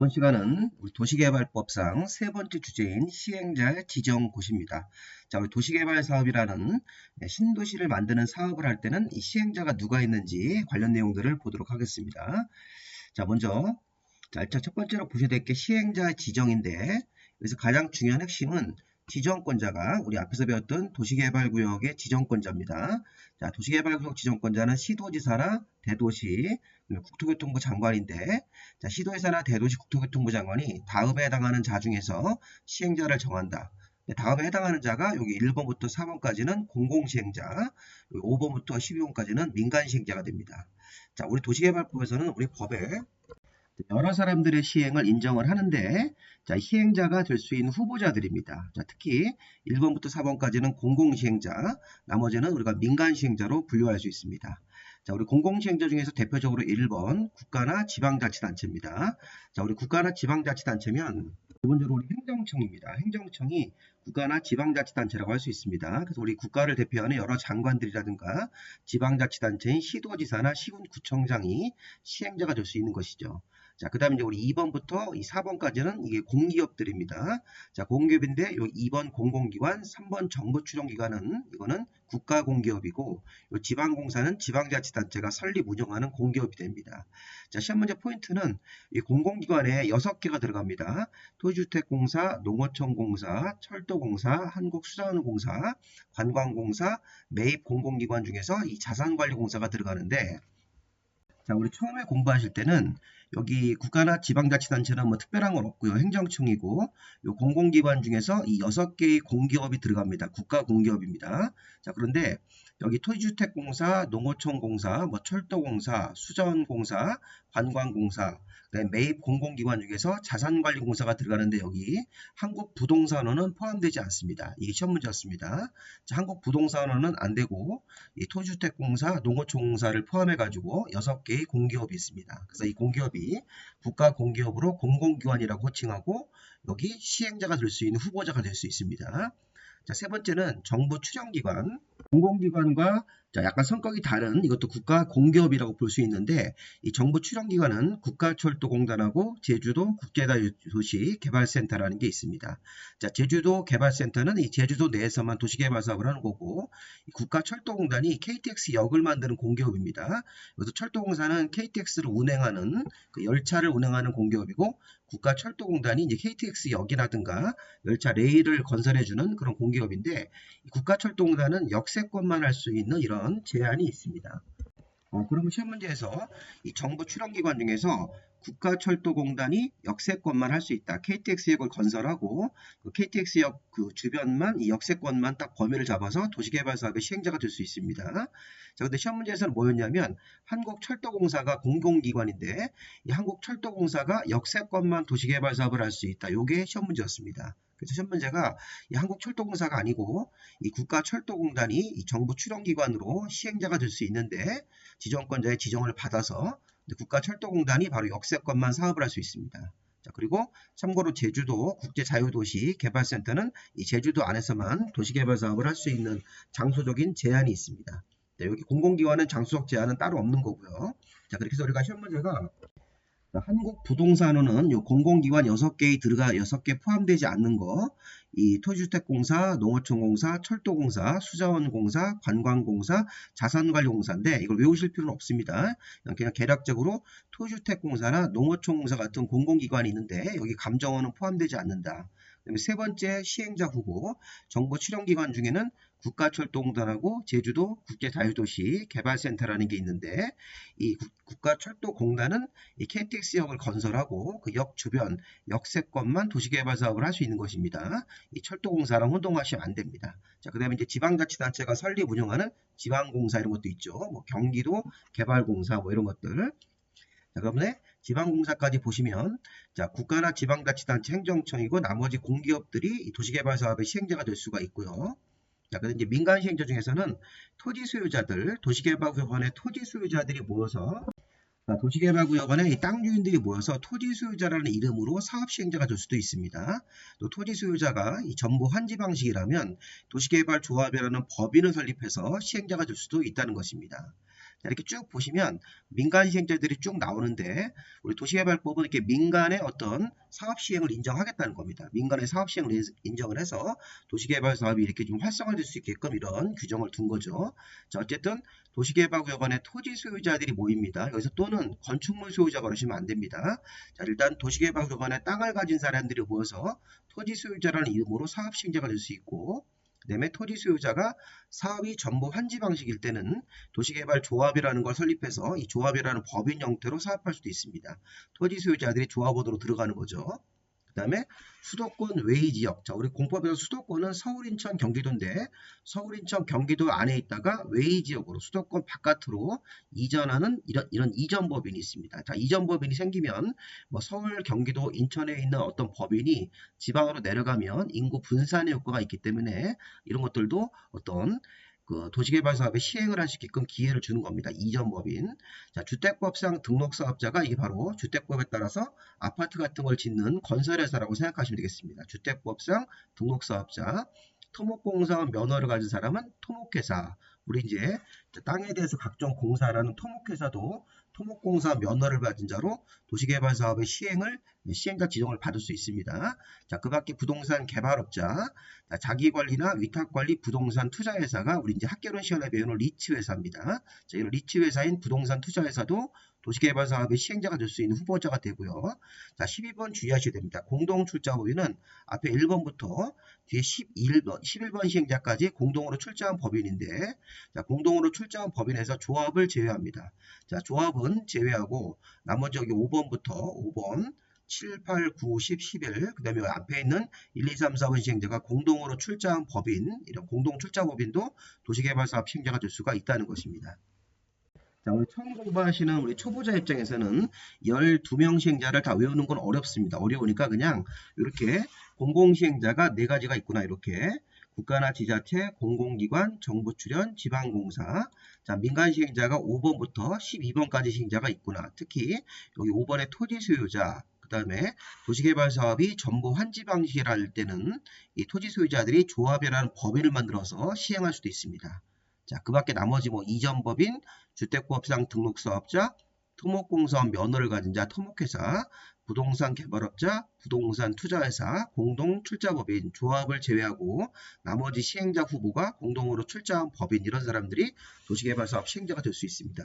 이번 시간은 우리 도시개발법상 세 번째 주제인 시행자의 지정고시입니다. 자, 우리 도시개발사업이라는 신도시를 만드는 사업을 할 때는 이 시행자가 누가 있는지 관련 내용들을 보도록 하겠습니다. 자, 먼저 첫 번째로 보셔야 될 게 시행자의 지정인데, 여기서 가장 중요한 핵심은 지정권자가 우리 앞에서 배웠던 도시개발구역의 지정권자입니다. 자, 도시개발구역 지정권자는 시도지사나 대도시, 국토교통부 장관인데, 자, 시도지사나 대도시 국토교통부 장관이 다음에 해당하는 자 중에서 시행자를 정한다. 다음에 해당하는 자가 여기 1번부터 4번까지는 공공시행자, 5번부터 12번까지는 민간시행자가 됩니다. 자, 우리 도시개발법에서는 우리 법에 여러 사람들의 시행을 인정을 하는데, 자, 시행자가 될 수 있는 후보자들입니다. 자, 특히 1번부터 4번까지는 공공시행자, 나머지는 우리가 민간시행자로 분류할 수 있습니다. 자, 우리 공공시행자 중에서 대표적으로 1번 국가나 지방자치단체입니다. 자, 우리 국가나 지방자치단체면 기본적으로 우리 행정청입니다. 행정청이 국가나 지방자치단체라고 할 수 있습니다. 그래서 우리 국가를 대표하는 여러 장관들이라든가 지방자치단체인 시도지사나 시군구청장이 시행자가 될 수 있는 것이죠. 자, 그 다음에 이제 우리 2번부터 4번까지는 이게 공기업들입니다. 자, 공기업인데 요 2번 공공기관, 3번 정부추정기관은 이거는 국가공기업이고, 요 지방공사는 지방자치단체가 설립 운영하는 공기업이 됩니다. 자, 시험 문제 포인트는 이 공공기관에 6개가 들어갑니다. 토지주택공사, 농어촌공사, 철도공사, 한국수자원공사, 관광공사, 매입공공기관 중에서 이 자산관리공사가 들어가는데, 자, 우리 처음에 공부하실 때는 여기 국가나 지방자치단체는 뭐 특별한 건 없고요. 행정청이고, 요 공공기관 중에서 이 6개의 공기업이 들어갑니다. 국가공기업입니다. 자, 그런데 여기 토지주택공사, 농어촌공사, 뭐 철도공사, 수자원공사, 관광공사, 매입공공기관 중에서 자산관리공사가 들어가는데 여기 한국부동산원은 포함되지 않습니다. 이게 시험 문제였습니다. 자, 한국부동산원은 안 되고 이 토지주택공사, 농어촌공사를 포함해가지고 6개의 공기업이 있습니다. 그래서 이 공기업이 국가공기업으로 공공기관이라고 호칭하고 여기 시행자가 될 수 있는 후보자가 될 수 있습니다. 자, 세 번째는 정부 추정기관, 공공기관과 약간 성격이 다른 이것도 국가 공기업이라고 볼 수 있는데, 이 정부 추정기관은 국가철도공단하고 제주도 국제도시 개발센터라는 게 있습니다. 자, 제주도 개발센터는 이 제주도 내에서만 도시개발 사업을 하는 거고, 이 국가철도공단이 KTX역을 만드는 공기업입니다. 그래서 철도공사는 KTX를 운행하는 그 열차를 운행하는 공기업이고, 국가철도공단이 이제 KTX역이라든가 열차 레일을 건설해주는 그런 공기업인데, 국가철도공단은 역세권만 할 수 있는 이런 제한이 있습니다. 그러면 시험 문제에서 이 정부 출원기관 중에서 국가철도공단이 역세권만 할 수 있다. KTX역을 건설하고 그 KTX역 그 주변만 이 역세권만 딱 범위를 잡아서 도시개발 사업의 시행자가 될 수 있습니다. 자, 근데 시험 문제에서는 뭐였냐면 한국철도공사가 공공기관인데 이 한국철도공사가 역세권만 도시개발 사업을 할 수 있다. 이게 시험 문제였습니다. 그래서 시험 문제가 이 한국철도공사가 아니고 이 국가철도공단이 이 정부 출원기관으로 시행자가 될 수 있는데 지정권자의 지정을 받아서 국가철도공단이 바로 역세권만 사업을 할 수 있습니다. 자, 그리고 참고로 제주도 국제자유도시 개발센터는 이 제주도 안에서만 도시개발 사업을 할 수 있는 장소적인 제한이 있습니다. 네, 여기 공공기관은 장소적 제한은 따로 없는 거고요. 자, 그렇게 해서 우리가 시험 문제가 한국부동산원은 요 공공기관 6개 포함되지 않는 거, 이 토지주택공사, 농어촌공사, 철도공사, 수자원공사, 관광공사, 자산관리공사인데 이걸 외우실 필요는 없습니다. 그냥 개략적으로 토지주택공사나 농어촌공사 같은 공공기관이 있는데 여기 감정원은 포함되지 않는다. 그다음에 세 번째 시행자 후보, 정부 출연기관 중에는 국가철도공단하고 제주도 국제자유도시 개발센터라는 게 있는데 이 국가철도공단은 이 KTX역을 건설하고 그 역 주변 역세권만 도시개발 사업을 할 수 있는 것입니다. 이 철도공사랑 혼동하시면 안 됩니다. 자, 그 다음에 이제 지방자치단체가 설립 운영하는 지방공사 이런 것도 있죠. 뭐 경기도 개발공사 뭐 이런 것들. 자, 그러면 지방공사까지 보시면 자, 국가나 지방자치단체 행정청이고 나머지 공기업들이 도시개발 사업의 시행자가 될 수가 있고요. 자, 그런데 이제 민간 시행자 중에서는 토지 소유자들, 도시개발구역원의 토지 소유자들이 모여서 도시개발구역원의 이 땅 주인들이 모여서 토지 소유자라는 이름으로 사업 시행자가 될 수도 있습니다. 또 토지 소유자가 이 전부 환지 방식이라면 도시개발조합이라는 법인을 설립해서 시행자가 될 수도 있다는 것입니다. 이렇게 쭉 보시면 민간 시행자들이 쭉 나오는데 우리 도시개발법은 이렇게 민간의 어떤 사업 시행을 인정하겠다는 겁니다. 민간의 사업 시행을 인정을 해서 도시개발 사업이 이렇게 좀 활성화될 수 있게끔 이런 규정을 둔 거죠. 자, 어쨌든 도시개발구역 안에 토지 소유자들이 모입니다. 여기서 또는 건축물 소유자가 그러시면 안 됩니다. 자, 일단 도시개발구역 안에 땅을 가진 사람들이 모여서 토지 소유자라는 이름으로 사업 시행자가 될 수 있고, 그다음에 토지 소유자가 사업이 전부 환지 방식일 때는 도시개발조합이라는 걸 설립해서 이 조합이라는 법인 형태로 사업할 수도 있습니다. 토지 소유자들이 조합원으로 들어가는 거죠. 그 다음에 수도권 외의 지역. 자, 우리 공법에서 수도권은 서울, 인천, 경기도인데 서울, 인천, 경기도 안에 있다가 외의 지역으로 수도권 바깥으로 이전하는 이런 이전 법인이 있습니다. 자, 이전 법인이 생기면 뭐 서울, 경기도, 인천에 있는 어떤 법인이 지방으로 내려가면 인구 분산의 효과가 있기 때문에 이런 것들도 어떤 그 도시개발 사업에 시행을 할 수 있게끔 기회를 주는 겁니다. 이전 법인. 자, 주택법상 등록사업자가 이게 바로 주택법에 따라서 아파트 같은 걸 짓는 건설회사라고 생각하시면 되겠습니다. 주택법상 등록사업자. 토목공사 면허를 가진 사람은 토목회사. 우리 이제 땅에 대해서 각종 공사라는 토목회사도 토목공사 면허를 가진 자로 도시개발 사업의 시행자 지정을 받을 수 있습니다. 자, 그 밖에 부동산 개발업자, 자, 자기관리나 위탁관리 부동산 투자회사가 우리 이제 학개론 시간에 배우는 리츠회사입니다. 자, 이런 리츠회사인 부동산 투자회사도 도시개발 사업의 시행자가 될 수 있는 후보자가 되고요. 자, 12번 주의하셔야 됩니다. 공동출자법인은 앞에 1번부터 뒤에 11번 시행자까지 공동으로 출자한 법인인데, 자, 공동으로 출자한 법인에서 조합을 제외합니다. 자, 조합은 제외하고 나머지 여기 5번부터 5번 7, 8, 9, 10, 11, 그 다음에 앞에 있는 1, 2, 3, 4번 시행자가 공동으로 출자한 법인, 이런 공동 출자 법인도 도시개발사업 시행자가 될 수가 있다는 것입니다. 자, 우리 처음 공부하시는 우리 초보자 입장에서는 12명 시행자를 다 외우는 건 어렵습니다. 어려우니까 그냥 이렇게 공공시행자가 4가지가 있구나. 이렇게 국가나 지자체, 공공기관, 정부 출연, 지방공사. 자, 민간 시행자가 5번부터 12번까지 시행자가 있구나. 특히 여기 5번의 토지 소유자, 그 다음에 도시개발 사업이 전부 환지 방식이랄 때는 이 토지 소유자들이 조합이라는 법인을 만들어서 시행할 수도 있습니다. 자, 그 밖에 나머지 뭐 이전법인, 주택법상 등록사업자, 토목공사원 면허를 가진 자, 토목회사, 부동산 개발업자, 부동산 투자회사, 공동출자법인, 조합을 제외하고 나머지 시행자 후보가 공동으로 출자한 법인, 이런 사람들이 도시개발사업 시행자가 될 수 있습니다.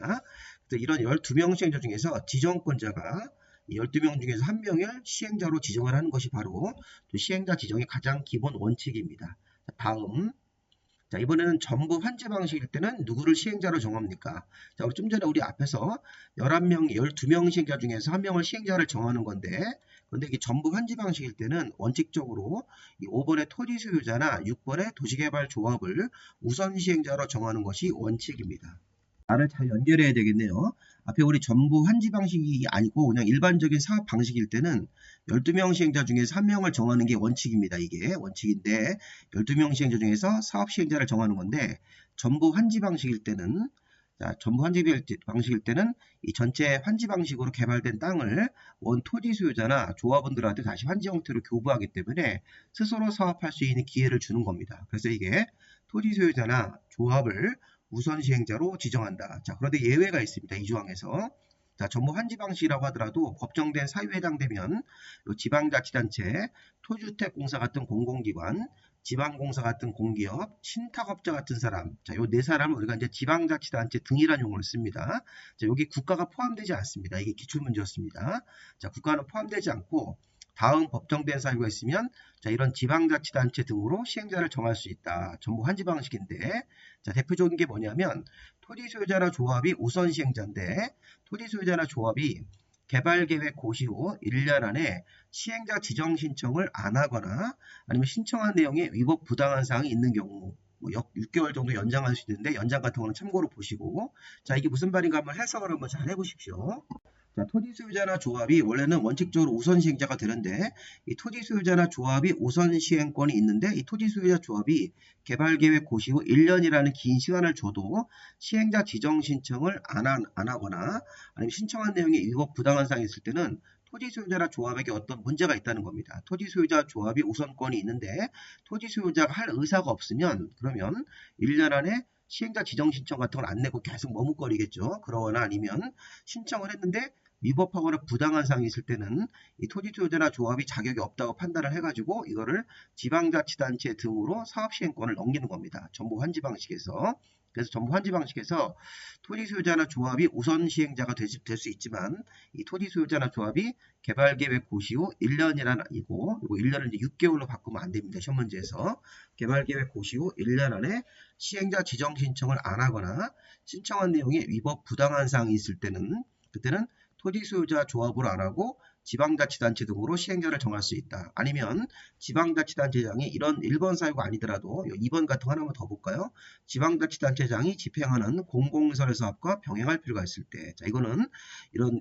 이런 12명 시행자 중에서 지정권자가 12명 중에서 1명을 시행자로 지정을 하는 것이 바로 시행자 지정의 가장 기본 원칙입니다. 다음, 자, 이번에는 전부 환지 방식일 때는 누구를 시행자로 정합니까? 자, 우리 좀 전에 우리 앞에서 11명, 12명 시행자 중에서 1명을 시행자를 정하는 건데, 근데 이게 전부 환지 방식일 때는 원칙적으로 이 5번의 토지 소유자나 6번의 도시개발 조합을 우선 시행자로 정하는 것이 원칙입니다. 말을 잘 연결해야 되겠네요. 앞에 우리 전부 환지 방식이 아니고 그냥 일반적인 사업 방식일 때는 12명 시행자 중에서 1명을 정하는 게 원칙입니다. 이게 원칙인데 12명 시행자 중에서 사업 시행자를 정하는 건데, 전부 환지 방식일 때는, 자, 전부 환지 방식일 때는 이 전체 환지 방식으로 개발된 땅을 원 토지 소유자나 조합원들한테 다시 환지 형태로 교부하기 때문에 스스로 사업할 수 있는 기회를 주는 겁니다. 그래서 이게 토지 소유자나 조합을 우선 시행자로 지정한다. 자, 그런데 예외가 있습니다. 이 조항에서. 자, 전부 환지 방식이라고 하더라도 법정된 사유에 해당되면 지방자치단체, 토주택공사 같은 공공기관, 지방공사 같은 공기업, 신탁업자 같은 사람. 자, 요 네 사람을 우리가 이제 지방자치단체 등이라는 용어를 씁니다. 자, 여기 국가가 포함되지 않습니다. 이게 기출문제였습니다. 자, 국가는 포함되지 않고 다음 법정된 사유가 있으면, 자, 이런 지방자치단체 등으로 시행자를 정할 수 있다. 전부 환지 방식인데, 자, 대표적인 게 뭐냐면 토지 소유자나 조합이 우선 시행자인데, 토지 소유자나 조합이 개발계획 고시 후 1년 안에 시행자 지정 신청을 안 하거나 아니면 신청한 내용에 위법 부당한 사항이 있는 경우 뭐 6개월 정도 연장할 수 있는데, 연장 같은 거는 참고로 보시고, 자, 이게 무슨 말인가 한번 해석을 한번 잘 해보십시오. 자, 토지 소유자나 조합이 원래는 원칙적으로 우선 시행자가 되는데, 이 토지 소유자나 조합이 우선 시행권이 있는데, 이 토지 소유자 조합이 개발계획 고시 후 1년이라는 긴 시간을 줘도 시행자 지정 신청을 안 하거나 아니면 신청한 내용이 위법 부당한 사항이 있을 때는 토지 소유자나 조합에게 어떤 문제가 있다는 겁니다. 토지 소유자 조합이 우선권이 있는데 토지 소유자가 할 의사가 없으면, 그러면 1년 안에 시행자 지정 신청 같은 걸 안 내고 계속 머뭇거리겠죠. 그러거나 아니면 신청을 했는데 위법하거나 부당한 사항이 있을 때는 이 토지 소유자나 조합이 자격이 없다고 판단을 해가지고 이거를 지방자치단체 등으로 사업시행권을 넘기는 겁니다. 정보 환지 방식에서. 그래서 정보 환지 방식에서 토지 소유자나 조합이 우선 시행자가 될 수 있지만 이 토지 소유자나 조합이 개발계획 고시 후 1년이란 아니고 이거 1년을 이제 6개월로 바꾸면 안 됩니다. 시험 문제에서 개발계획 고시 후 1년 안에 시행자 지정 신청을 안 하거나 신청한 내용에 위법 부당한 사항이 있을 때는 그때는 토지 소유자 조합으로 안 하고 지방자치단체 등으로 시행자를 정할 수 있다. 아니면 지방자치단체장이 이런 1번 사유가 아니더라도 2번 같은 거 하나만 더 볼까요? 지방자치단체장이 집행하는 공공시설 사업과 병행할 필요가 있을 때. 자, 이거는 이런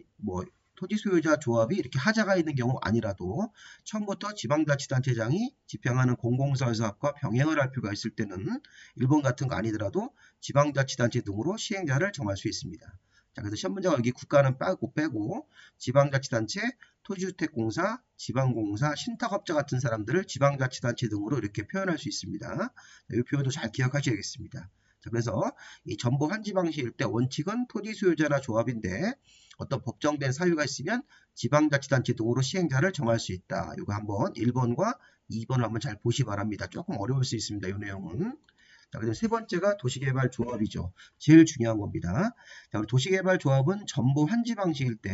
토지 소유자 조합이 이렇게 하자가 있는 경우 아니라도 처음부터 지방자치단체장이 집행하는 공공시설 사업과 병행을 할 필요가 있을 때는 1번 같은 거 아니더라도 지방자치단체 등으로 시행자를 정할 수 있습니다. 자, 그래서 시험 문제가 여기 국가는 빼고 지방자치단체, 토지주택공사, 지방공사, 신탁업자 같은 사람들을 지방자치단체 등으로 이렇게 표현할 수 있습니다. 이 표현도 잘 기억하셔야겠습니다. 자, 그래서 이 정보 환지 방식일 때 원칙은 토지 소유자나 조합인데 어떤 법정된 사유가 있으면 지방자치단체 등으로 시행자를 정할 수 있다. 이거 한번 1번과 2번을 한번 잘 보시 바랍니다. 조금 어려울 수 있습니다. 이 내용은. 자, 그다음 세 번째가 도시개발조합이죠. 제일 중요한 겁니다. 자, 도시개발조합은 정보 환지 방식일 때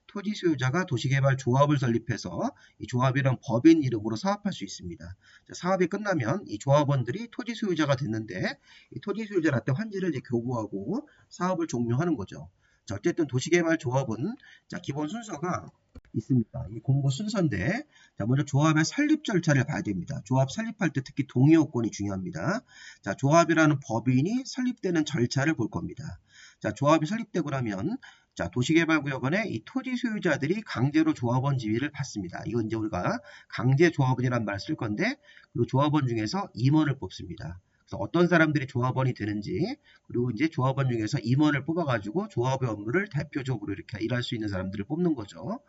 토지 소유자가 도시개발조합을 설립해서 이 조합이란 법인 이름으로 사업할 수 있습니다. 자, 사업이 끝나면 이 조합원들이 토지 소유자가 됐는데 이 토지 소유자한테 환지를 이제 교부하고 사업을 종료하는 거죠. 자, 어쨌든 도시개발조합은 자, 기본 순서가 있습니다. 이 공고 순서인데 자, 먼저 조합의 설립 절차를 봐야 됩니다. 조합 설립할 때 특히 동의 요건이 중요합니다. 자, 조합이라는 법인이 설립되는 절차를 볼 겁니다. 자, 조합이 설립되고 나면 자, 도시개발구역원의 이 토지 소유자들이 강제로 조합원 지위를 받습니다. 이건 이제 우리가 강제 조합원이라는 말을 쓸 건데 그리고 조합원 중에서 임원을 뽑습니다. 그래서 어떤 사람들이 조합원이 되는지 그리고 이제 조합원 중에서 임원을 뽑아가지고 조합의 업무를 대표적으로 이렇게 일할 수 있는 사람들을 뽑는 거죠.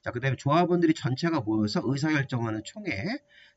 자, 그 다음에 조합원들이 전체가 모여서 의사결정하는 총회.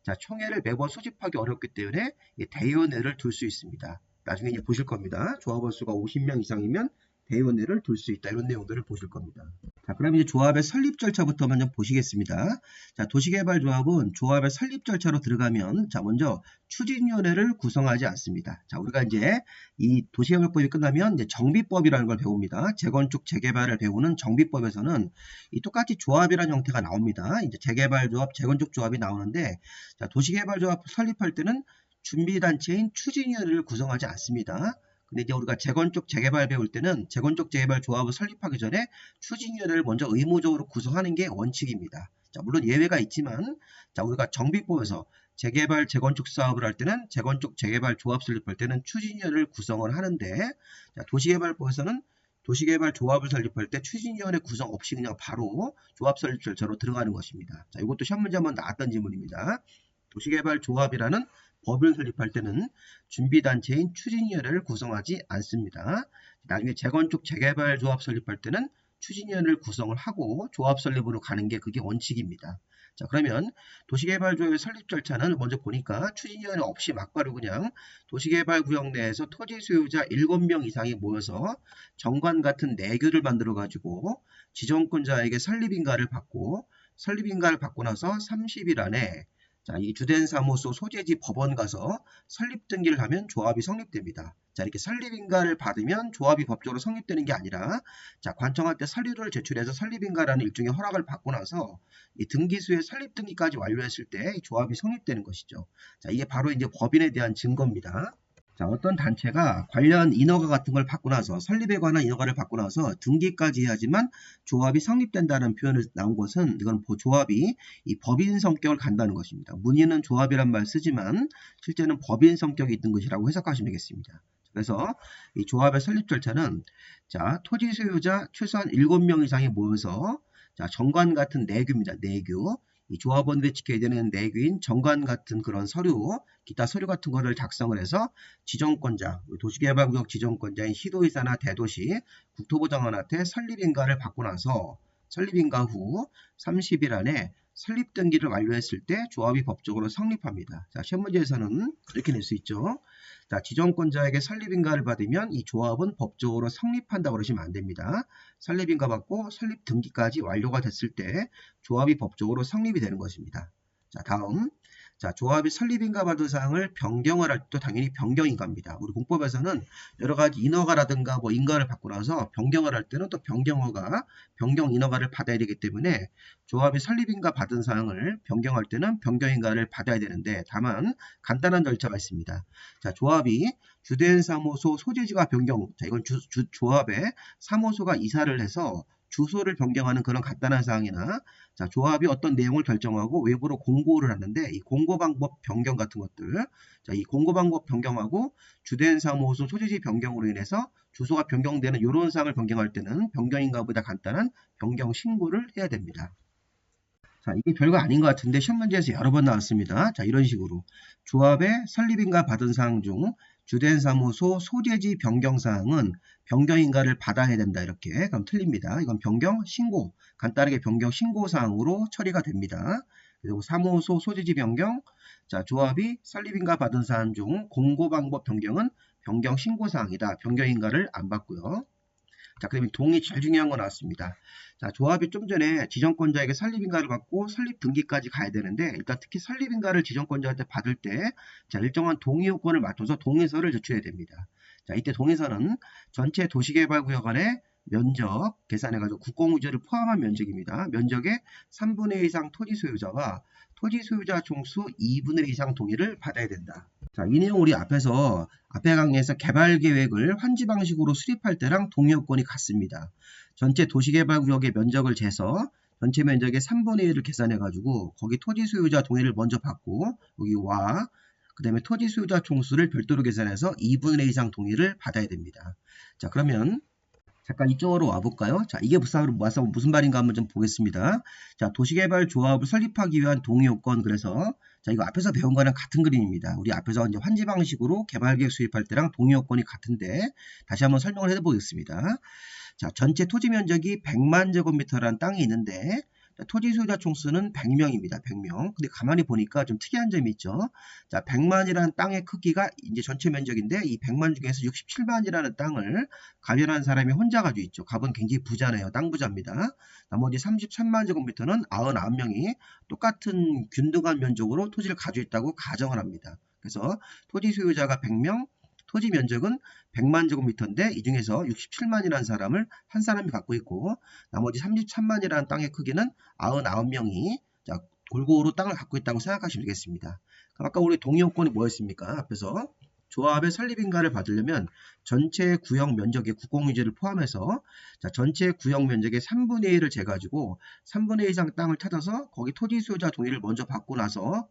자, 총회를 매번 소집하기 어렵기 때문에 대의원회를 둘 수 있습니다. 나중에 이제 보실 겁니다. 조합원 수가 50명 이상이면 대의원회를 둘 수 있다. 이런 내용들을 보실 겁니다. 자, 그럼 이제 조합의 설립 절차부터 먼저 보시겠습니다. 자, 도시개발조합은 조합의 설립 절차로 들어가면 자, 먼저 추진위원회를 구성하지 않습니다. 자, 우리가 이제 이 도시개발법이 끝나면 이제 정비법이라는 걸 배웁니다. 재건축, 재개발을 배우는 정비법에서는 이 똑같이 조합이라는 형태가 나옵니다. 이제 재개발조합, 재건축 조합이 나오는데 자, 도시개발조합 설립할 때는 준비단체인 추진위원회를 구성하지 않습니다. 근데 이제 우리가 재건축 재개발 배울 때는 재건축 재개발 조합을 설립하기 전에 추진위원회를 먼저 의무적으로 구성하는 게 원칙입니다. 자, 물론 예외가 있지만 자, 우리가 정비법에서 재개발 재건축 사업을 할 때는 재건축 재개발 조합 설립할 때는 추진위원회를 구성을 하는데 자, 도시개발법에서는 도시개발 조합을 설립할 때 추진위원회 구성 없이 그냥 바로 조합 설립 절차로 들어가는 것입니다. 자, 이것도 시험 문제 한번 나왔던 질문입니다. 도시개발 조합이라는 법을 설립할 때는 준비단체인 추진위원회를 구성하지 않습니다. 나중에 재건축 재개발 조합 설립할 때는 추진위원회를 구성을 하고 조합 설립으로 가는 게 그게 원칙입니다. 자, 그러면 도시개발조합의 설립 절차는 먼저 보니까 추진위원회 없이 막바로 그냥 도시개발구역 내에서 토지 소유자 7명 이상이 모여서 정관 같은 내규를 만들어 가지고 지정권자에게 설립인가를 받고 설립인가를 받고 나서 30일 안에 자, 이 주된 사무소 소재지 법원 가서 설립 등기를 하면 조합이 성립됩니다. 자, 이렇게 설립인가를 받으면 조합이 법적으로 성립되는 게 아니라 자, 관청할 때 서류를 제출해서 설립인가라는 일종의 허락을 받고 나서 이 등기소의 설립 등기까지 완료했을 때 이 조합이 성립되는 것이죠. 자, 이게 바로 이제 법인에 대한 증거입니다. 자, 어떤 단체가 관련 인허가 같은 걸 받고 나서 설립에 관한 인허가를 받고 나서 등기까지 해야지만 조합이 성립된다는 표현을 나온 것은 이건 조합이 이 법인 성격을 갖는다는 것입니다. 문의는 조합이란 말 쓰지만 실제는 법인 성격이 있는 것이라고 해석하시면 되겠습니다. 그래서 이 조합의 설립 절차는 자, 토지 소유자 최소한 7명 이상이 모여서 자, 정관 같은 내규입니다. 내규. 이 조합원들이 지켜야 되는 내규인 정관 같은 그런 서류, 기타 서류 같은 거를 작성을 해서 지정권자, 도시개발구역 지정권자인 시도의사나 대도시, 국토부 장관한테 설립인가를 받고 나서 설립인가 후 30일 안에 설립 등기를 완료했을 때 조합이 법적으로 성립합니다. 자, 시험 문제에서는 이렇게 낼 수 있죠. 자, 지정권자에게 설립인가를 받으면 이 조합은 법적으로 성립한다고 그러시면 안 됩니다. 설립인가 받고 설립 등기까지 완료가 됐을 때 조합이 법적으로 성립이 되는 것입니다. 자, 다음. 자, 조합이 설립인가 받은 사항을 변경을 할 때도 당연히 변경인가입니다. 우리 공법에서는 여러 가지 인허가라든가 뭐 인가를 받고 나서 변경을 할 때는 또 변경허가, 변경 인허가를 받아야 되기 때문에 조합이 설립인가 받은 사항을 변경할 때는 변경인가를 받아야 되는데 다만 간단한 절차가 있습니다. 자, 조합이 주된 사무소 소재지가 변경, 자, 이건 조합의 사무소가 이사를 해서 주소를 변경하는 그런 간단한 사항이나 자, 조합이 어떤 내용을 결정하고 외부로 공고를 하는데 이 공고 방법 변경 같은 것들 자, 이 공고 방법 변경하고 주된 사무소 소재지 변경으로 인해서 주소가 변경되는 이런 사항을 변경할 때는 변경인가보다 간단한 변경 신고를 해야 됩니다. 자, 이게 별거 아닌 것 같은데 시험 문제에서 여러 번 나왔습니다. 자, 이런 식으로 조합의 설립인가 받은 사항 중 주된 사무소 소재지 변경 사항은 변경인가를 받아야 된다. 이렇게 그럼 틀립니다. 이건 변경 신고, 간단하게 변경 신고 사항으로 처리가 됩니다. 그리고 사무소 소재지 변경, 자, 조합이 설립인가 받은 사항 중 공고 방법 변경은 변경 신고 사항이다. 변경인가를 안 받고요. 자, 그다음에 동의 제일 중요한 거 나왔습니다. 자, 조합이 좀 전에 지정권자에게 설립인가를 받고 설립 등기까지 가야 되는데 일단 특히 설립인가를 지정권자한테 받을 때 자, 일정한 동의 요건을 맞춰서 동의서를 제출해야 됩니다. 자, 이때 동의서는 전체 도시개발구역 안에 면적 계산해가지고 국공유지를 포함한 면적입니다. 면적의 3분의 1 이상 토지 소유자와 토지 소유자 총수 2분의 1 이상 동의를 받아야 된다. 자, 이 내용 우리 앞에 강의에서 개발 계획을 환지 방식으로 수립할 때랑 동의 요건이 같습니다. 전체 도시개발구역의 면적을 재서 전체 면적의 3분의 1을 계산해가지고 거기 토지 소유자 동의를 먼저 받고 여기 와 그 다음에 토지 소유자 총수를 별도로 계산해서 2분의 1 이상 동의를 받아야 됩니다. 자, 그러면 잠깐 이쪽으로 와볼까요? 자, 이게 무슨 말인가 한번 좀 보겠습니다. 자, 도시개발 조합을 설립하기 위한 동의 요건 그래서 자, 이거 앞에서 배운 거랑 같은 그림입니다. 우리 앞에서 이제 환지 방식으로 개발계획 수립할 때랑 동의 요건이 같은데 다시 한번 설명을 해보겠습니다. 자, 전체 토지 면적이 100만 제곱미터라는 땅이 있는데 토지 소유자 총수는 100명입니다. 100명. 근데 가만히 보니까 좀 특이한 점이 있죠. 자, 100만이라는 땅의 크기가 이제 전체 면적인데 이 100만 중에서 67만이라는 땅을 관련한 사람이 혼자 가지고 있죠. 갑은 굉장히 부자네요. 땅 부자입니다. 나머지 33만 제곱미터는 99명이 똑같은 균등한 면적으로 토지를 가지고 있다고 가정을 합니다. 그래서 토지 소유자가 100명, 토지 면적은 100만 제곱미터인데 이 중에서 67만이라는 사람을 한 사람이 갖고 있고 나머지 33만이라는 땅의 크기는 99명이 자, 골고루 땅을 갖고 있다고 생각하시면 되겠습니다. 그럼 아까 우리 동의 요건이 뭐였습니까? 앞에서 조합의 설립인가를 받으려면 전체 구역 면적의 국공유지를 포함해서 자, 전체 구역 면적의 3분의 1을 재가지고 3분의 1 이상 땅을 찾아서 거기 토지 소유자 동의를 먼저 받고 나서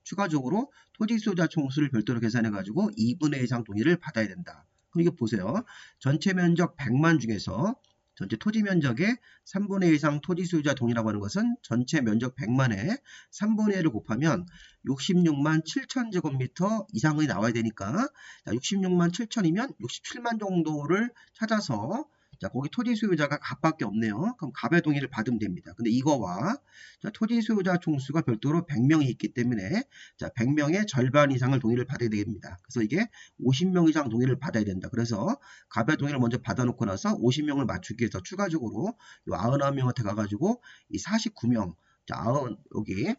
추가적으로 토지 소유자 총수를 별도로 계산해가지고 2분의 1 이상 동의를 받아야 된다. 그럼 이거 보세요. 전체 면적 100만 중에서 전체 토지 면적의 3분의 1 이상 토지 소유자 동의라고 하는 것은 전체 면적 100만에 3분의 1을 곱하면 66만 7천 제곱미터 이상이 나와야 되니까 66만 7천이면 67만 정도를 찾아서 자, 거기 토지 소유자가 갑밖에 없네요. 그럼 갑의 동의를 받으면 됩니다. 근데 이거와 자, 토지 소유자 총수가 별도로 100명이 있기 때문에 자, 100명의 절반 이상을 동의를 받아야 됩니다. 그래서 이게 50명 이상 동의를 받아야 된다. 그래서 갑의 동의를 먼저 받아놓고 나서 50명을 맞추기 위해서 추가적으로 이 99명한테 가가지고 이 49명 자, 여기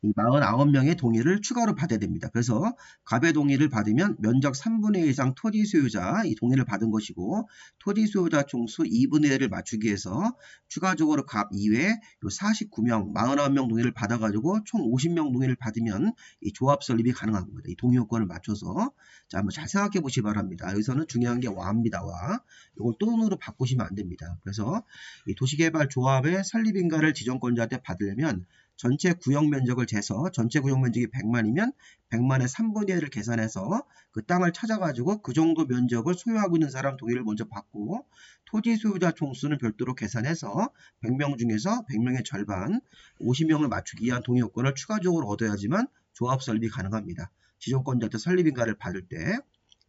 이 49명의 동의를 추가로 받아야 됩니다. 그래서 갑의 동의를 받으면 면적 3분의 1 이상 토지 소유자 이 동의를 받은 것이고 토지 소유자 총수 2분의 1을 맞추기 위해서 추가적으로 갑 이외에 요 49명, 49명 동의를 받아가지고 총 50명 동의를 받으면 이 조합 설립이 가능한 겁니다. 이 동의 요건을 맞춰서 자, 한번 잘 생각해 보시기 바랍니다. 여기서는 중요한 게 와입니다. 와. 이걸 또는으로 바꾸시면 안 됩니다. 그래서 이 도시개발 조합의 설립인가를 지정권자한테 받으려면 전체 구역 면적을 재서 전체 구역 면적이 100만이면 100만의 3분의 1을 계산해서 그 땅을 찾아가지고 그 정도 면적을 소유하고 있는 사람 동의를 먼저 받고 토지 소유자 총수는 별도로 계산해서 100명 중에서 100명의 절반 50명을 맞추기 위한 동의 요건을 추가적으로 얻어야지만 조합 설립이 가능합니다. 지정권자한테 설립인가를 받을 때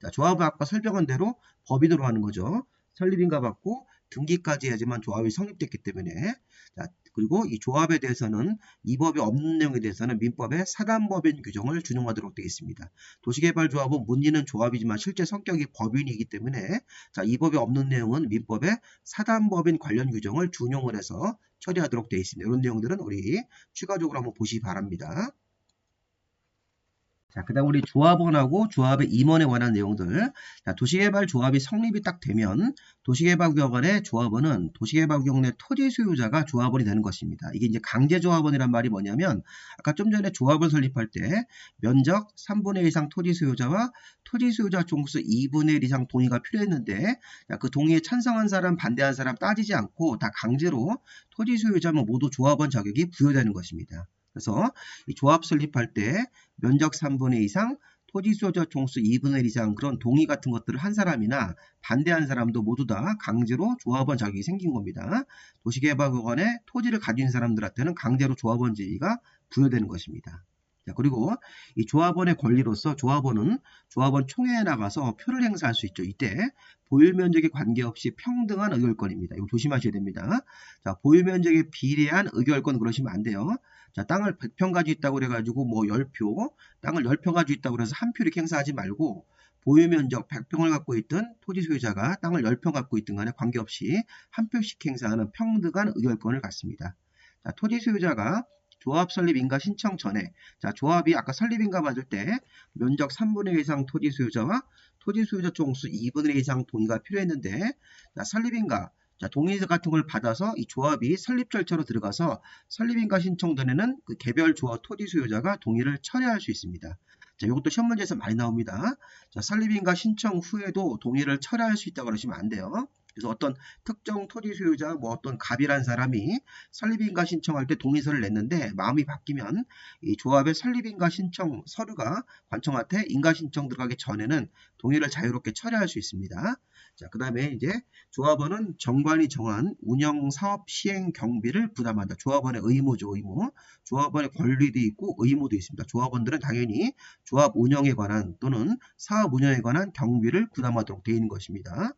자, 조합은 아까 설명한 대로 법인으로 하는 거죠. 설립인가 받고 등기까지 해야지만 조합이 성립됐기 때문에 자, 그리고 이 조합에 대해서는 이 법에 없는 내용에 대해서는 민법의 사단법인 규정을 준용하도록 되어 있습니다. 도시개발조합은 문의는 조합이지만 실제 성격이 법인이기 때문에 자, 이 법에 없는 내용은 민법의 사단법인 관련 규정을 준용을 해서 처리하도록 되어 있습니다. 이런 내용들은 우리 추가적으로 한번 보시기 바랍니다. 자, 그 다음 우리 조합원하고 조합의 임원에 관한 내용들. 자, 도시개발 조합이 성립이 딱 되면 도시개발구역원의 조합원은 도시개발구역 내 토지 소유자가 조합원이 되는 것입니다. 이게 이제 강제조합원이란 말이 뭐냐면 아까 좀 전에 조합을 설립할 때 면적 3분의 1 이상 토지 소유자와 토지 소유자 총수 2분의 1 이상 동의가 필요했는데 자, 그 동의에 찬성한 사람 반대한 사람 따지지 않고 다 강제로 토지 소유자면 모두 조합원 자격이 부여되는 것입니다. 그래서 이 조합 설립할 때 면적 3분의 2 이상, 토지 소유자 총수 2분의 1 이상 그런 동의 같은 것들을 한 사람이나 반대한 사람도 모두 다 강제로 조합원 자격이 생긴 겁니다. 도시개발구역원에 토지를 가진 사람들한테는 강제로 조합원 지위가 부여되는 것입니다. 자, 그리고 이 조합원의 권리로서 조합원은 조합원 총회에 나가서 표를 행사할 수 있죠. 이때 보유면적에 관계없이 평등한 의결권입니다. 이거 조심하셔야 됩니다. 자, 보유면적에 비례한 의결권 그러시면 안 돼요. 자, 땅을 100평 가지고 있다고 그래가지고 뭐 10표, 땅을 10평 가지고 있다고 그래서 한 표를 행사하지 말고 보유면적 100평을 갖고 있던 토지 소유자가 땅을 10평 갖고 있든 간에 관계없이 한 표씩 행사하는 평등한 의결권을 갖습니다. 자, 토지 소유자가 조합 설립 인가 신청 전에 자, 조합이 아까 설립 인가 받을 때 면적 3분의 1 이상 토지 소유자와 토지 소유자 총수 2분의 1 이상 동의가 필요했는데 자, 설립 인가 자, 동의 같은 걸 받아서 이 조합이 설립 절차로 들어가서 설립인가 신청 전에는 그 개별 조합 토지 소유자가 동의를 철회할 수 있습니다. 자, 이것도 시험 문제에서 많이 나옵니다. 자, 설립인가 신청 후에도 동의를 철회할 수 있다고 그러시면 안 돼요. 그래서 어떤 특정 토지 소유자, 뭐 어떤 갑이란 사람이 설립인가 신청할 때 동의서를 냈는데 마음이 바뀌면 이 조합의 설립인가 신청 서류가 관청한테 인가 신청 들어가기 전에는 동의를 자유롭게 철회할 수 있습니다. 자, 그 다음에 이제 조합원은 정관이 정한 운영 사업 시행 경비를 부담한다. 조합원의 의무죠, 의무. 조합원의 권리도 있고 의무도 있습니다. 조합원들은 당연히 조합 운영에 관한 또는 사업 운영에 관한 경비를 부담하도록 되어 있는 것입니다.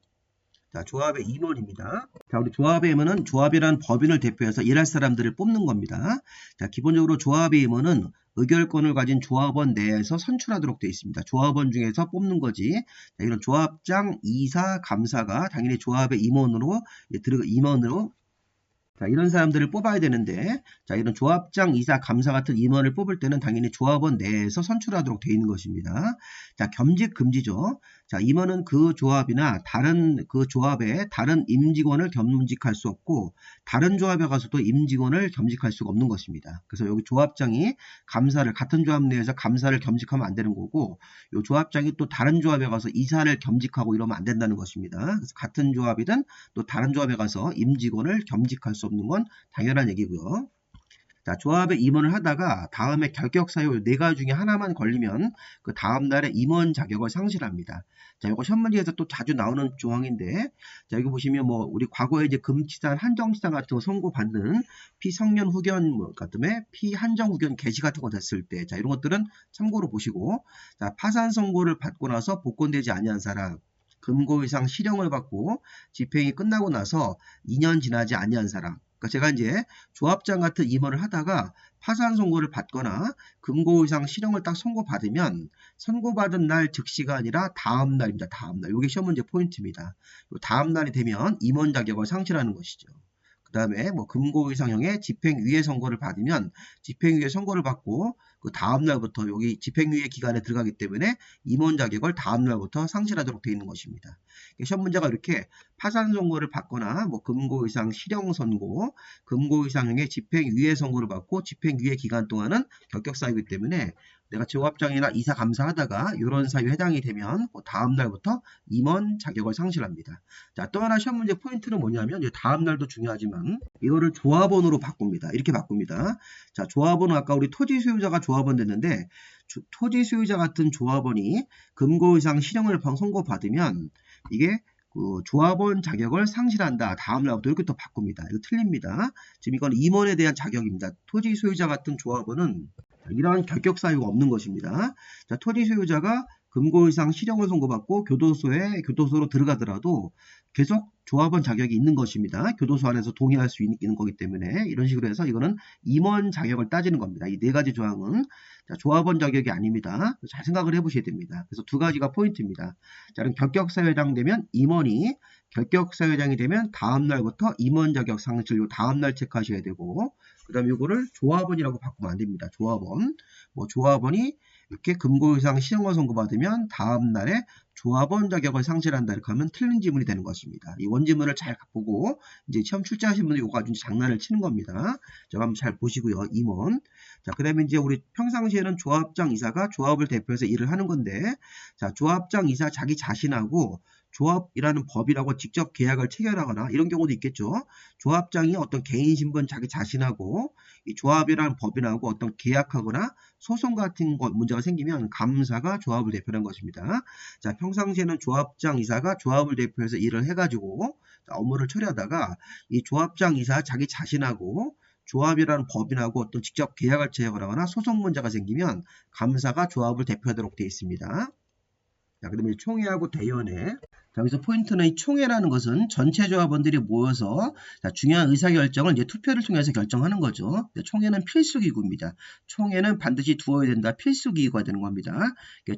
자, 조합의 임원입니다. 자, 우리 조합의 임원은 조합이라는 법인을 대표해서 일할 사람들을 뽑는 겁니다. 자, 기본적으로 조합의 임원은 의결권을 가진 조합원 내에서 선출하도록 되어 있습니다. 조합원 중에서 뽑는 거지. 자, 이런 조합장, 이사, 감사가 당연히 조합의 임원으로 자, 이런 사람들을 뽑아야 되는데 자, 이런 조합장, 이사, 감사 같은 임원을 뽑을 때는 당연히 조합원 내에서 선출하도록 되어 있는 것입니다. 자, 겸직 금지죠. 자, 임원은 그 조합이나 그 조합의 다른 임직원을 겸직할 수 없고 다른 조합에 가서도 임직원을 겸직할 수가 없는 것입니다. 그래서 여기 조합장이 감사를 같은 조합 내에서 감사를 겸직하면 안 되는 거고 이 조합장이 또 다른 조합에 가서 이사를 겸직하고 이러면 안 된다는 것입니다. 그래서 같은 조합이든 또 다른 조합에 가서 임직원을 겸직할 수 없는 건 당연한 얘기고요. 자, 조합의 임원을 하다가 다음에 결격 사유 4가지 중에 하나만 걸리면 그 다음날에 임원 자격을 상실합니다. 자, 이거 시험 문제에서 또 자주 나오는 조항인데 자, 여기 보시면 뭐 우리 과거에 이제 금치산, 한정치산 같은 거 선고받는 피성년 후견 같음에 피한정 후견 개시 같은 거 됐을 때 자, 이런 것들은 참고로 보시고 자, 파산 선고를 받고 나서 복권되지 아니한 사람 금고 이상 실형을 받고 집행이 끝나고 나서 2년 지나지 아니한 사람 그러니까 제가 이제 조합장 같은 임원을 하다가 파산 선고를 받거나 금고 이상 실형을 딱 선고받으면 선고받은 날 즉시가 아니라 다음 날입니다. 다음 날. 이게 시험 문제 포인트입니다. 다음 날이 되면 임원 자격을 상실하는 것이죠. 그 다음에 뭐 금고 이상형의 집행유예 선고를 받으면 집행유예 선고를 받고 그 다음 날부터 여기 집행유예 기간에 들어가기 때문에 임원 자격을 다음 날부터 상실하도록 되어 있는 것입니다. 시험 문제가 이렇게 파산 선고를 받거나 뭐 금고 이상 실형 선고, 금고 이상형의 집행유예 선고를 받고 집행유예 기간 동안은 결격 사유이기 때문에 내가 조합장이나 이사 감사하다가 이런 사유에 해당이 되면 다음 날부터 임원 자격을 상실합니다. 자, 또 하나 시험 문제 포인트는 뭐냐면 이제 다음 날도 중요하지만 이거를 조합원으로 바꿉니다. 이렇게 바꿉니다. 자, 조합원은 아까 우리 토지 소유자가 조합원 됐는데 토지 소유자 같은 조합원이 금고 이상 실형을 선고받으면 이게 그 조합원 자격을 상실한다. 다음 날부터 이렇게 또 바꿉니다. 이거 틀립니다. 지금 이건 임원에 대한 자격입니다. 토지 소유자 같은 조합원은 이러한 결격 사유가 없는 것입니다. 자, 토지 소유자가 금고 이상 실형을 선고받고 교도소로 들어가더라도 계속 조합원 자격이 있는 것입니다. 교도소 안에서 동의할 수 있는 거기 때문에 이런 식으로 해서 이거는 임원 자격을 따지는 겁니다. 이 네 가지 조항은 조합원 자격이 아닙니다. 잘 생각을 해보셔야 됩니다. 그래서 두 가지가 포인트입니다. 자, 그럼 결격사회장 되면 임원이, 결격사회장이 되면 다음날부터 임원 자격 상실, 요 다음날 체크하셔야 되고, 그 다음에 이거를 조합원이라고 바꾸면 안 됩니다. 조합원. 조합원이 이렇게 금고 이상 실형을 선고받으면 다음날에 조합원 자격을 상실한다 이렇게 하면 틀린 지문이 되는 것입니다. 이 원지문을 잘 보고 이제 시험 출제하신 분들이 이거 가지고 장난을 치는 겁니다. 자, 한번 잘 보시고요. 임원. 자, 그 다음에 이제 우리 평상시에는 조합장 이사가 조합을 대표해서 일을 하는 건데, 자, 조합장 이사 자기 자신하고 조합이라는 법이라고 직접 계약을 체결하거나 이런 경우도 있겠죠. 조합장이 어떤 개인 신분 자기 자신하고 이 조합이라는 법이라고 어떤 계약하거나 소송 같은 문제가 생기면 감사가 조합을 대표하는 것입니다. 자, 평상시에는 조합장 이사가 조합을 대표해서 일을 해가지고 업무를 처리하다가 이 조합장 이사 자기 자신하고 조합이라는 법인하고 어떤 직접 계약을 체결하거나 소송 문제가 생기면 감사가 조합을 대표하도록 되어 있습니다. 자, 그 다음에 총회하고 대의원회. 자, 여기서 포인트는 이 총회라는 것은 전체 조합원들이 모여서 중요한 의사결정을 이제 투표를 통해서 결정하는 거죠. 총회는 필수기구입니다. 총회는 반드시 두어야 된다. 필수기구가 되는 겁니다.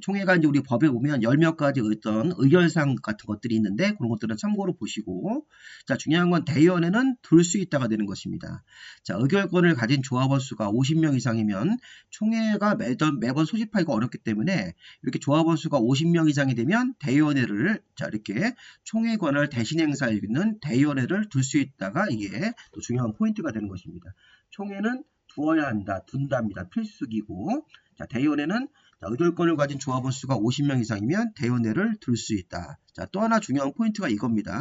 총회가 이제 우리 법에 보면 10몇 가지 어떤 의결사항 같은 것들이 있는데 그런 것들은 참고로 보시고, 자, 중요한 건 대의원회는 둘 수 있다가 되는 것입니다. 자, 의결권을 가진 조합원 수가 50명 이상이면 총회가 매번 소집하기가 어렵기 때문에 이렇게 조합원 수가 50명 이상이 되면 대의원회를 이렇게 총회 권한을 대신 행사할 수 있는 대의원회를 둘 수 있다가 이게 또 중요한 포인트가 되는 것입니다. 총회는 두어야 한다, 둔답니다. 필수기구. 자, 대의원회는 의결권을 가진 조합원 수가 50명 이상이면 대의원회를 둘 수 있다. 자, 또 하나 중요한 포인트가 이겁니다.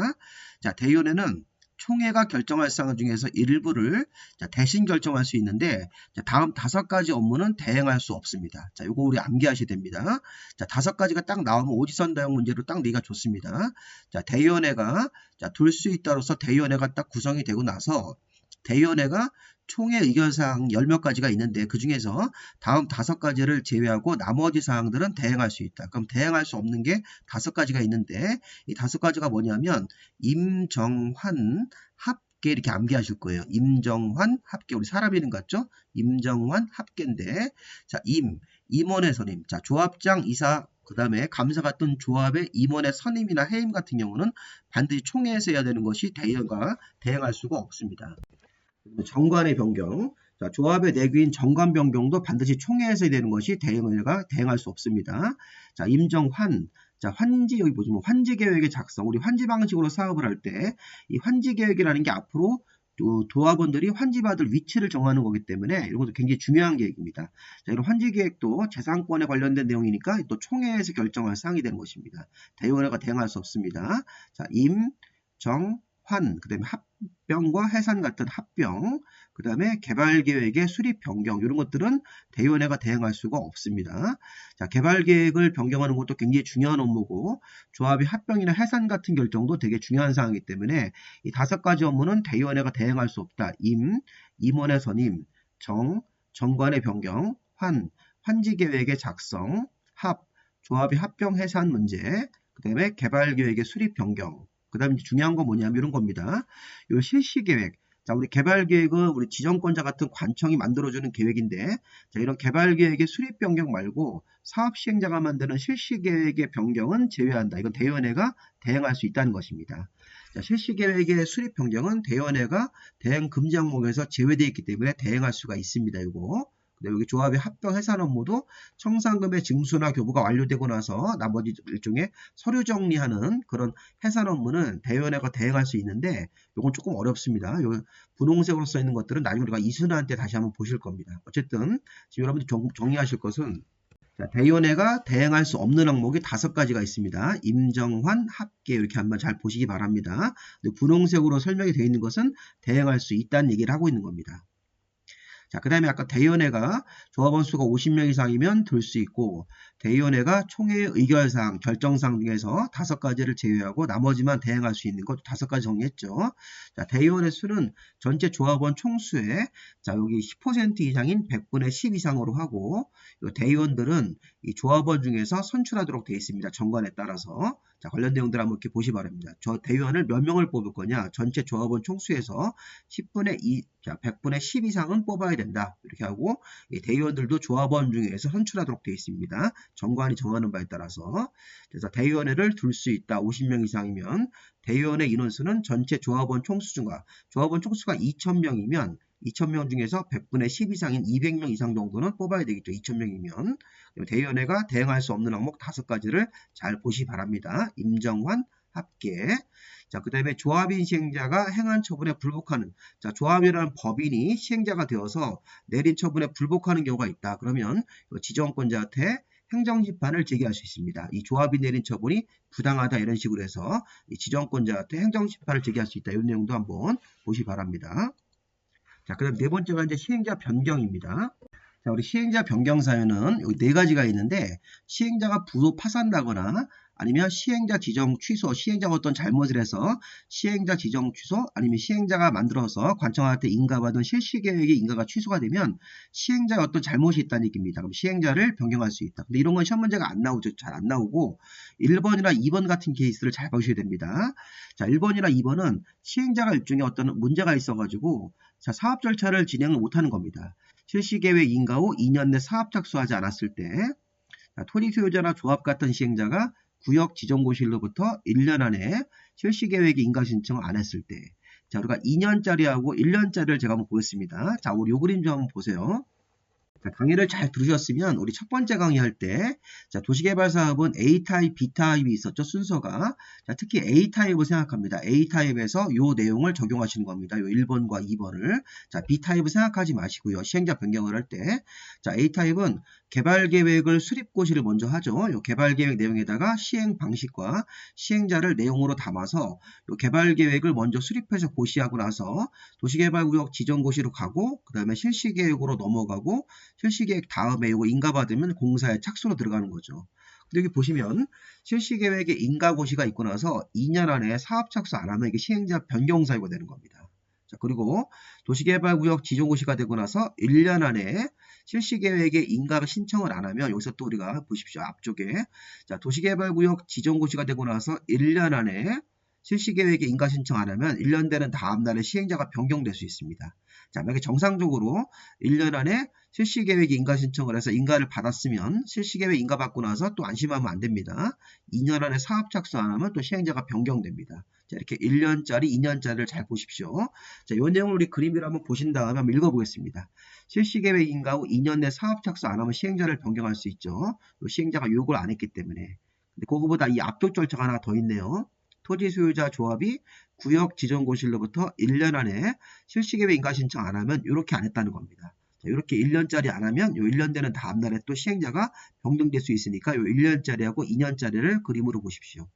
자, 대의원회는 총회가 결정할 사항 중에서 일부를 대신 결정할 수 있는데, 다음 5가지 업무는 대행할 수 없습니다. 자, 요거 우리 암기하셔야 됩니다. 자, 5가지가 딱 나오면 오지선다형 문제로 딱 내기가 좋습니다. 자, 대의원회가 둘 수 있다로서 대의원회가 딱 구성이 되고 나서 대의원회가 총회 의견사항 10몇 가지가 있는데 그 중에서 다음 5가지를 제외하고 나머지 사항들은 대행할 수 있다. 그럼 대행할 수 없는 게 5가지가 있는데 이 5가지가 뭐냐면 임정환, 합계 이렇게 암기하실 거예요. 임정환, 합계. 우리 사람 이름 같죠? 임정환, 합계인데, 자, 임원의 선임. 자, 조합장, 이사, 그 다음에 감사 같은 조합의 임원의 선임이나 해임 같은 경우는 반드시 총회에서 해야 되는 것이 대의원과 대행할 수가 없습니다. 정관의 변경. 자, 조합의 내규인 정관 변경도 반드시 총회에서 해야 되는 것이 대의원회가 대행할 수 없습니다. 자, 임정환. 자, 환지, 여기 보시면 환지 계획의 작성. 우리 환지 방식으로 사업을 할 때 이 환지 계획이라는 게 앞으로 조합원들이 환지받을 위치를 정하는 거기 때문에 이런 것도 굉장히 중요한 계획입니다. 자, 이런 환지 계획도 재산권에 관련된 내용이니까 또 총회에서 결정할 사항이 되는 것입니다. 대의원회가 대행할 수 없습니다. 자, 그 다음에 합병과 해산 같은 합병, 그 다음에 개발계획의 수립 변경, 이런 것들은 대의원회가 대행할 수가 없습니다. 자, 개발계획을 변경하는 것도 굉장히 중요한 업무고, 조합의 합병이나 해산 같은 결정도 되게 중요한 사항이기 때문에 이 5가지 업무는 대의원회가 대행할 수 없다. 임원의 선임, 정관의 변경, 환지계획의 작성, 조합의 합병 해산 문제, 그 다음에 개발계획의 수립 변경, 그 다음에 중요한 건 뭐냐면 이런 겁니다. 요 실시계획. 자, 우리 개발계획은 우리 지정권자 같은 관청이 만들어주는 계획인데, 자, 이런 개발계획의 수립 변경 말고 사업시행자가 만드는 실시계획의 변경은 제외한다. 이건 대의원회가 대행할 수 있다는 것입니다. 자, 실시계획의 수립 변경은 대의원회가 대행 금지 항목에서 제외되어 있기 때문에 대행할 수가 있습니다. 이거. 여기 조합의 합병 해산 업무도 청산금의 징수나 교부가 완료되고 나서 나머지 일종의 서류 정리하는 그런 해산 업무는 대의원회가 대행할 수 있는데 이건 조금 어렵습니다. 요 분홍색으로 써 있는 것들은 나중에 우리가 이순환 때 다시 한번 보실 겁니다. 어쨌든 지금 여러분들 정리하실 것은, 자, 대의원회가 대행할 수 없는 항목이 5가지가 있습니다. 임정환, 합계 이렇게 한번 잘 보시기 바랍니다. 분홍색으로 설명이 되어 있는 것은 대행할 수 있다는 얘기를 하고 있는 겁니다. 자, 그 다음에 아까 대의원회가 조합원 수가 50명 이상이면 들 수 있고, 대의원회가 총회의 의결사항, 결정사항 중에서 5가지를 제외하고 나머지만 대행할 수 있는 것 5가지 정리했죠. 자, 대의원의 수는 전체 조합원 총수의 자, 여기 10% 이상인 100분의 10 이상으로 하고, 이 대의원들은 이 조합원 중에서 선출하도록 되어 있습니다. 정관에 따라서. 자, 관련 내용들 한번 이렇게 보시 바랍니다. 저 대의원을 몇 명을 뽑을 거냐? 전체 조합원 총수에서 10분의 2, 자, 100분의 10 이상은 뽑아야 된다. 이렇게 하고, 이 대의원들도 조합원 중에서 선출하도록 되어 있습니다. 정관이 정하는 바에 따라서. 그래서 대의원회를 둘 수 있다. 50명 이상이면 대의원회 인원수는 전체 조합원 총수 중과 조합원 총수가 2,000명이면 2,000명 중에서 100분의 10 이상인 200명 이상 정도는 뽑아야 되겠죠. 2,000명이면. 대의원회가 대응할 수 없는 항목 5가지를 잘 보시 바랍니다. 임정환, 합계. 자, 그 다음에 조합인 시행자가 행한 처분에 불복하는, 자, 조합이라는 법인이 시행자가 되어서 내린 처분에 불복하는 경우가 있다. 그러면 지정권자한테 행정심판을 제기할 수 있습니다. 이 조합이 내린 처분이 부당하다 이런 식으로 해서 이 지정권자한테 행정심판을 제기할 수 있다. 이런 내용도 한번 보시 바랍니다. 자, 그 다음 네 번째가 이제 시행자 변경입니다. 자, 우리 시행자 변경 사유는 여기 4가지가 있는데, 시행자가 부도 파산나거나 아니면 시행자 지정 취소, 시행자가 어떤 잘못을 해서 시행자 지정 취소 아니면 시행자가 만들어서 관청한테 인가받은 실시계획의 인가가 취소가 되면 시행자의 어떤 잘못이 있다는 얘기입니다. 그럼 시행자를 변경할 수 있다. 근데 이런 건 시험 문제가 안 나오죠. 잘 안 나오고 1번이나 2번 같은 케이스를 잘 보셔야 됩니다. 자, 1번이나 2번은 시행자가 일종의 어떤 문제가 있어가지고 자, 사업 절차를 진행을 못하는 겁니다. 실시계획 인가 후 2년 내 사업 착수하지 않았을 때 자, 토지 소유자나 조합 같은 시행자가 구역 지정고시일로부터 1년 안에 실시계획의 인가 신청을 안 했을 때 자, 우리가 2년짜리하고 1년짜리를 제가 한번 보겠습니다. 자, 우리 요 그림 좀 한번 보세요. 자, 강의를 잘 들으셨으면 우리 첫 번째 강의할 때 자, 도시개발사업은 A타입, B타입이 있었죠. 순서가. 자, 특히 A타입을 생각합니다. A타입에서 요 내용을 적용하시는 겁니다. 요 1번과 2번을. 자, B타입을 생각하지 마시고요. 시행자 변경을 할 때. 자, A타입은 개발계획을 수립고시를 먼저 하죠. 요 개발계획 내용에다가 시행 방식과 시행자를 내용으로 담아서 요 개발계획을 먼저 수립해서 고시하고 나서 도시개발구역 지정고시로 가고 그 다음에 실시계획으로 넘어가고 실시계획 다음에 이거 인가받으면 공사에 착수로 들어가는 거죠. 근데 여기 보시면 실시계획에 인가고시가 있고 나서 2년 안에 사업 착수 안 하면 이게 시행자 변경 사유가 되는 겁니다. 자, 그리고 도시개발구역 지정고시가 되고 나서 1년 안에 실시계획에 인가 신청을 안 하면 여기서 또 우리가 보십시오. 앞쪽에 자, 도시개발구역 지정고시가 되고 나서 1년 안에 실시계획에 인가 신청 안 하면 1년 되는 다음 날에 시행자가 변경될 수 있습니다. 자, 만약에 정상적으로 1년 안에 실시계획에 인가 신청을 해서 인가를 받았으면 실시계획 인가 받고 나서 또 안심하면 안 됩니다. 2년 안에 사업 착수 안 하면 또 시행자가 변경됩니다. 자, 이렇게 1년짜리, 2년짜리를 잘 보십시오. 자, 이 내용을 우리 그림으로 한번 보신 다음에 한번 읽어보겠습니다. 실시계획 인가 후 2년 내 사업 착수 안 하면 시행자를 변경할 수 있죠. 시행자가 요구를 안 했기 때문에. 근데 그거보다 이 앞쪽 절차가 하나 더 있네요. 토지 소유자 조합이 구역 지정고시로부터 1년 안에 실시계획 인가 신청 안 하면 이렇게 안 했다는 겁니다. 자, 이렇게 1년짜리 안 하면 요 1년 되는 다음 날에 또 시행자가 변경될 수 있으니까 요 1년짜리하고 2년짜리를 그림으로 보십시오.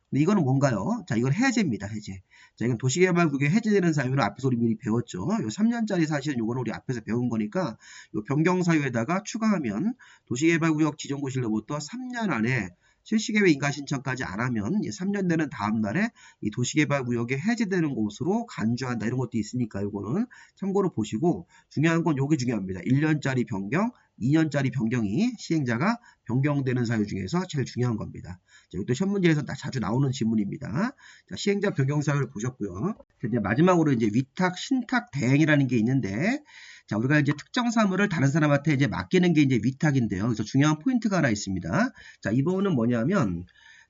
근데 이거는 뭔가요? 자, 이건 해제입니다. 해제. 자, 이건 도시개발국에 해제되는 사유는 앞에서 우리 미리 배웠죠. 요 3년짜리 사실은 요거는 우리 앞에서 배운 거니까 요 변경 사유에다가 추가하면 도시개발구역 지정고시로부터 3년 안에 실시계획 인가 신청까지 안 하면 3년 되는 다음 날에 이 도시개발구역에 해제되는 곳으로 간주한다 이런 것도 있으니까 이거는 참고로 보시고 중요한 건 요게 중요합니다. 1년짜리 변경, 2년짜리 변경이 시행자가 변경되는 사유 중에서 제일 중요한 겁니다. 자, 이것도 시험 문제에서 자주 나오는 질문입니다. 자, 시행자 변경 사유를 보셨고요. 이제 마지막으로 이제 위탁, 신탁, 대행이라는 게 있는데 자, 우리가 이제 특정 사물을 다른 사람한테 이제 맡기는 게 이제 위탁인데요. 그래서 중요한 포인트가 하나 있습니다. 자, 이 부분은 뭐냐면,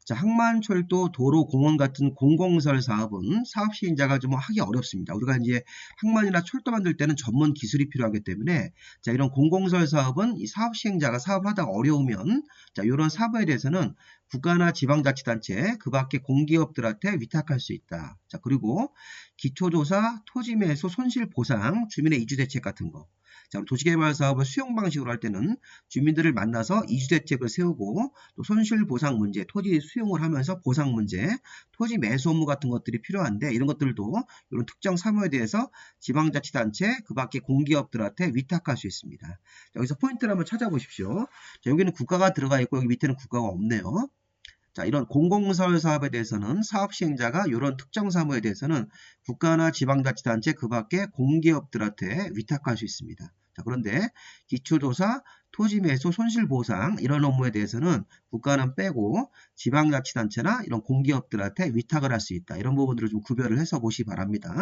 자, 항만철도, 도로, 공원 같은 공공시설 사업은 사업 시행자가 좀 하기 어렵습니다. 우리가 이제 항만이나 철도 만들 때는 전문 기술이 필요하기 때문에, 자, 이런 공공시설 사업은 이 사업 시행자가 사업을 하다가 어려우면, 자, 이런 사업에 대해서는 국가나 지방자치단체, 그 밖에 공기업들한테 위탁할 수 있다. 자, 그리고 기초조사, 토지매수, 손실보상, 주민의 이주대책 같은 거. 자, 도시개발 사업을 수용 방식으로 할 때는 주민들을 만나서 이주대책을 세우고 또 손실보상 문제, 토지 수용을 하면서 보상 문제, 토지 매수 업무 같은 것들이 필요한데 이런 것들도 이런 특정 사무에 대해서 지방자치단체 그 밖에 공기업들한테 위탁할 수 있습니다. 자, 여기서 포인트를 한번 찾아보십시오. 자, 여기는 국가가 들어가 있고 여기 밑에는 국가가 없네요. 자, 이런 공공사회 사업에 대해서는 사업 시행자가 이런 특정 사무에 대해서는 국가나 지방자치단체 그 밖에 공기업들한테 위탁할 수 있습니다. 자, 그런데 기초조사, 토지매수, 손실보상 이런 업무에 대해서는 국가는 빼고 지방자치단체나 이런 공기업들한테 위탁을 할 수 있다. 이런 부분들을 좀 구별을 해서 보시기 바랍니다.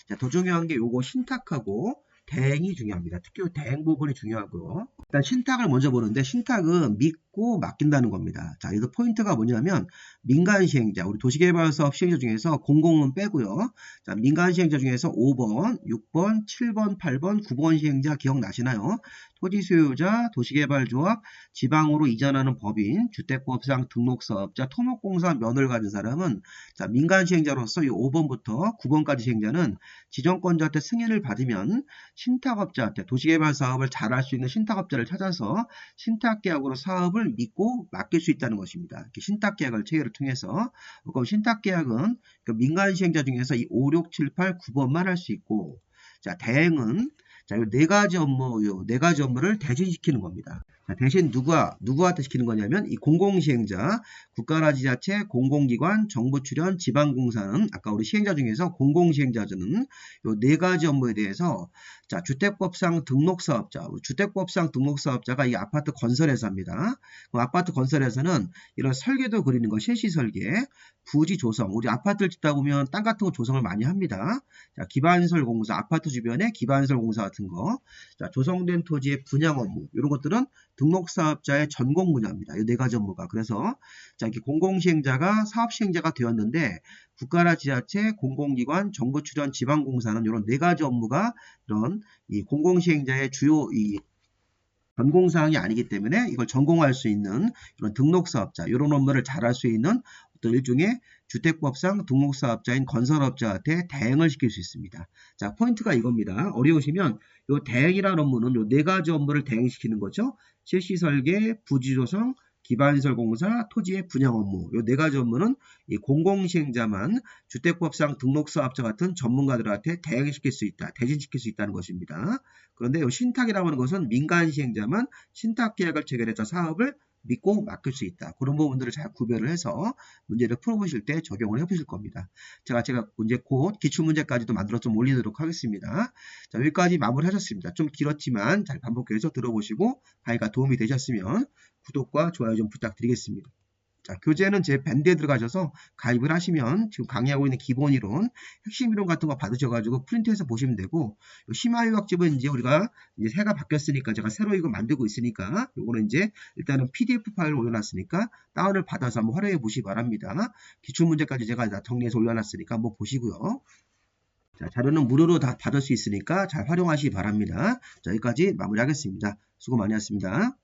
자, 더 중요한 게 요거 신탁하고 대행이 중요합니다. 특히 대행 부분이 중요하고요. 일단 신탁을 먼저 보는데 신탁은 믿고 맡긴다는 겁니다. 자, 여기서 포인트가 뭐냐면 민간 시행자, 우리 도시개발사업 시행자 중에서 공공은 빼고요. 자, 민간 시행자 중에서 5번, 6번, 7번, 8번, 9번 시행자 기억나시나요? 토지 소유자, 도시개발조합, 지방으로 이전하는 법인, 주택법상 등록사업자, 토목공사 면허를 가진 사람은 자, 민간 시행자로서 이 5번부터 9번까지 시행자는 지정권자한테 승인을 받으면 신탁업자한테 도시개발 사업을 잘할 수 있는 신탁업자를 찾아서 신탁계약으로 사업을 믿고 맡길 수 있다는 것입니다. 이렇게 신탁계약을 체결을 통해서 그럼 신탁계약은 그 민간 시행자 중에서 이 5, 6, 7, 8, 9번만 할 수 있고 자, 대행은 자, 이 네 가지 업무를 대신시키는 겁니다. 자, 대신 누구한테 시키는 거냐면 이 공공시행자, 국가나 지자체, 공공기관, 정부 출연, 지방공사는 아까 우리 시행자 중에서 공공시행자는 이 네 가지 업무에 대해서 자, 주택법상 등록사업자, 주택법상 등록사업자가 이 아파트 건설회사입니다. 그럼 아파트 건설회사는 이런 설계도 그리는 거, 실시 설계, 부지 조성, 우리 아파트를 짓다 보면 땅 같은 거 조성을 많이 합니다. 자, 기반시설 공사, 아파트 주변에 기반시설 공사 같은 거, 자, 조성된 토지의 분양 업무, 이런 것들은 등록사업자의 전공 분야입니다. 이 네 가지 업무가. 그래서 자, 이렇게 공공시행자가 사업시행자가 되었는데 국가나 지자체, 공공기관, 정부 출연, 지방공사는 이런 네 가지 업무가 이런 이 공공시행자의 주요 이 전공사항이 아니기 때문에 이걸 전공할 수 있는 이런 등록사업자, 이런 업무를 잘할 수 있는 어떤 일종의 주택법상 등록사업자인 건설업자한테 대행을 시킬 수 있습니다. 자, 포인트가 이겁니다. 어려우시면 이 대행이라는 업무는 이 네 가지 업무를 대행시키는 거죠. 실시설계, 부지조성, 기반시설 공사, 토지의 분양 업무. 이 네 가지 업무는 이 공공시행자만 주택법상 등록사업자 같은 전문가들한테 대행시킬 수 있다, 대신시킬 수 있다는 것입니다. 그런데 이 신탁이라고 하는 것은 민간 시행자만 신탁계약을 체결해서 사업을 믿고 맡길 수 있다. 그런 부분들을 잘 구별을 해서 문제를 풀어보실 때 적용을 해보실 겁니다. 제가 문제 곧 기출문제까지도 만들어서 좀 올리도록 하겠습니다. 자, 여기까지 마무리하셨습니다. 좀 길었지만 잘 반복해서 들어보시고 강의가 도움이 되셨으면 구독과 좋아요 좀 부탁드리겠습니다. 자, 교재는 제 밴드에 들어가셔서 가입을 하시면 지금 강의하고 있는 기본이론, 핵심 이론 같은 거 받으셔가지고 프린트해서 보시면 되고, 심화유학집은 이제 우리가 이제 새가 바뀌었으니까 제가 새로 이거 만들고 있으니까 요거는 이제 일단은 PDF 파일을 올려놨으니까 다운을 받아서 한번 활용해 보시기 바랍니다. 기출문제까지 제가 다 정리해서 올려놨으니까 한번 보시고요. 자, 자료는 무료로 다 받을 수 있으니까 잘 활용하시기 바랍니다. 자, 여기까지 마무리하겠습니다. 수고 많이 하셨습니다.